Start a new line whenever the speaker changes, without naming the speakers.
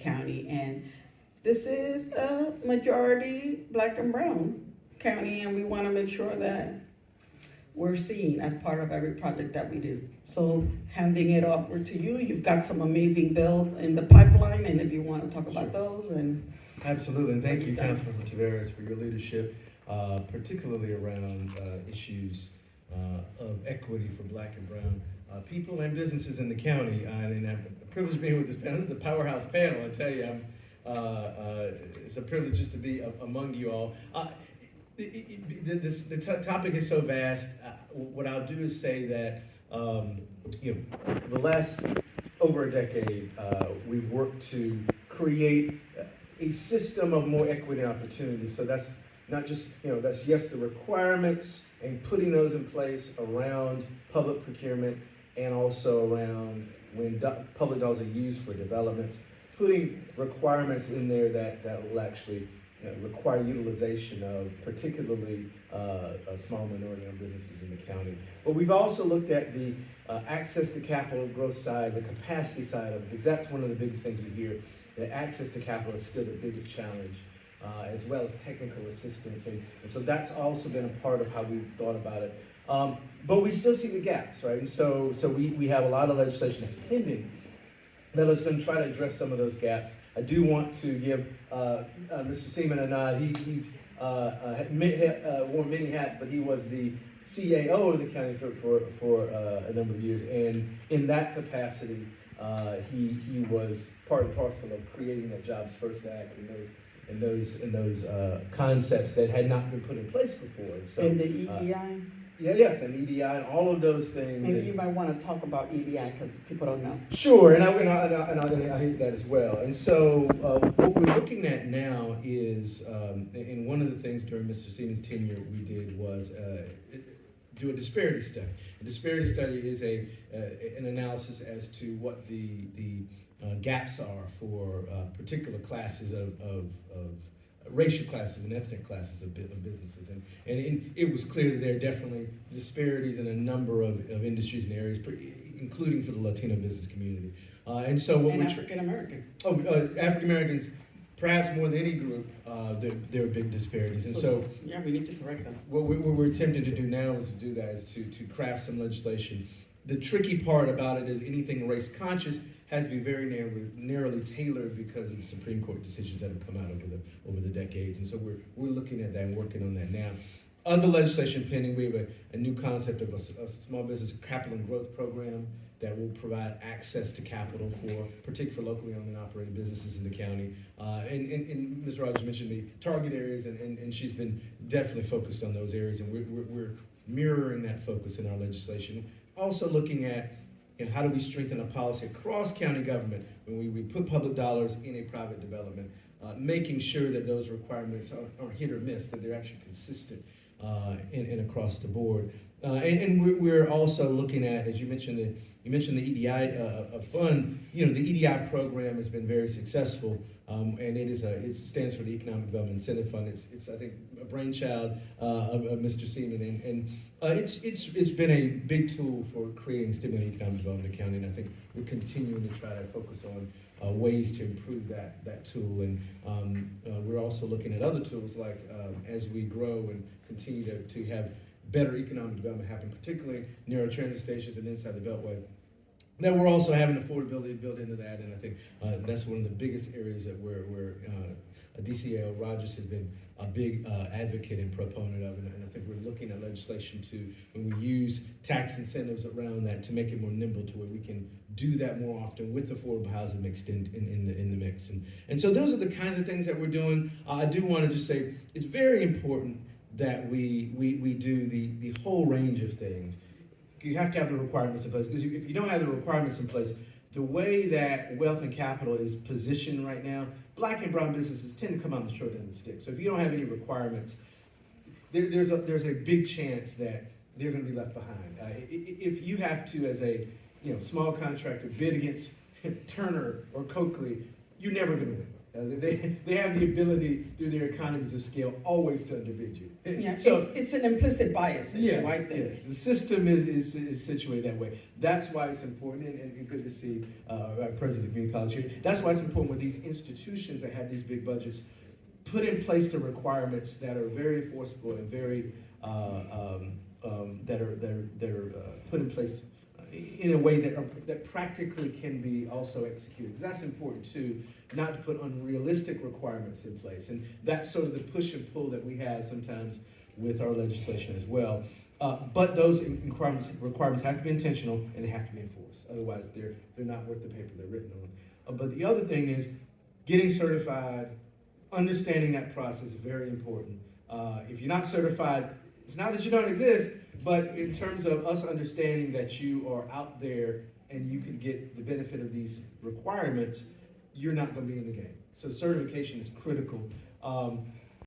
County, and this is a majority black and brown county, and we want to make sure that we're seen as part of every project that we do. So handing it over to you, you've got some amazing bills in the pipeline, and if you want to talk about those and.
Absolutely, and thank you, Councilmember Taveras, for your leadership, particularly around issues of equity for black and brown people and businesses in the county. And I'm privileged being with this panel. This is a powerhouse panel, I tell you. It's a privilege just to be among you all. The topic is so vast. What I'll do is say that the last over a decade, we've worked to create a system of more equity and opportunity. So that's not just, that's yes, the requirements and putting those in place around public procurement and also around when public dollars are used for developments, putting requirements in there that will actually require utilization of particularly small minority-owned businesses in the county. But we've also looked at the access to capital growth side, the capacity side of it, because that's one of the biggest things we hear, that access to capital is still the biggest challenge, as well as technical assistance. And so that's also been a part of how we've thought about it. But we still see the gaps, right? And so we have a lot of legislation that's pending that is going to try to address some of those gaps. I do want to give Mr. Seaman a nod. He's worn many hats, but he was the CAO of the county for a number of years, and in that capacity, he was part and parcel of creating that Jobs First Act and those concepts that had not been put in place before. And so,
and the EDI?
Yes, and EDI and all of those things.
Maybe you might want to talk about EDI because people don't know.
Sure, and I hate that as well. And so what we're looking at now is, and one of the things during Mr. Seaman's tenure we did was do a disparity study. A disparity study is an analysis as to what the gaps are for particular classes of racial classes and ethnic classes of businesses. And it was clear that there are definitely disparities in a number of industries and areas, including for the Latino business community. And so what
and African American.
African Americans, perhaps more than any group, there are big disparities. And so
yeah, we need to correct them.
What we're attempting to do now is to craft some legislation. The tricky part about it is anything race conscious has to be very narrowly tailored because of the Supreme Court decisions that have come out over the decades. And so we're looking at that and working on that now. Other legislation pending, we have a new concept of a small business capital and growth program that will provide access to capital for particularly for locally owned and operated businesses in the county. And Ms. Rogers mentioned the target areas, and she's been definitely focused on those areas, and we're mirroring that focus in our legislation. Also looking at how do we strengthen a policy across county government when we put public dollars in a private development, making sure that those requirements aren't hit or miss, that they're actually consistent and across the board. And we're also looking at, as you mentioned the EDI fund. The EDI program has been very successful, and it stands for the Economic Development Incentive Fund. It's I think a brainchild of Mr. Seaman, and it's been a big tool for creating stimulating economic development in the county. And I think we're continuing to try to focus on ways to improve that tool. And we're also looking at other tools like as we grow and continue to have better economic development happen, particularly near our transit stations and inside the Beltway. Then we're also having affordability built into that, and I think that's one of the biggest areas that we're DCAO Rogers has been a big advocate and proponent of, and I think we're looking at legislation to, when we use tax incentives around that, to make it more nimble to where we can do that more often with affordable housing mixed in the mix. And so those are the kinds of things that we're doing. I do want to just say it's very important that we do the whole range of things. You have to have the requirements in place, because if you don't have the requirements in place, the way that wealth and capital is positioned right now, black and brown businesses tend to come out on the short end of the stick. So if you don't have any requirements, there's a big chance that they're going to be left behind. If you have to, as a small contractor, bid against Turner or Coakley, you're never going to win. They have the ability through their economies of scale always to underbid you.
Yeah,
So
it's an implicit bias issue,
yes,
I think.
yes, the system is situated that way. That's why it's important, and good to see our president of community college here. That's why it's important when these institutions that have these big budgets put in place the requirements that are very enforceable and very that are put in place in a way that practically can be also executed. That's important too, not to put unrealistic requirements in place. And that's sort of the push and pull that we have sometimes with our legislation as well. But those requirements have to be intentional and they have to be enforced. Otherwise, they're not worth the paper they're written on. But the other thing is getting certified, understanding that process is very important. If you're not certified, it's not that you don't exist, but in terms of us understanding that you are out there and you can get the benefit of these requirements, you're not going to be in the game. So certification is critical.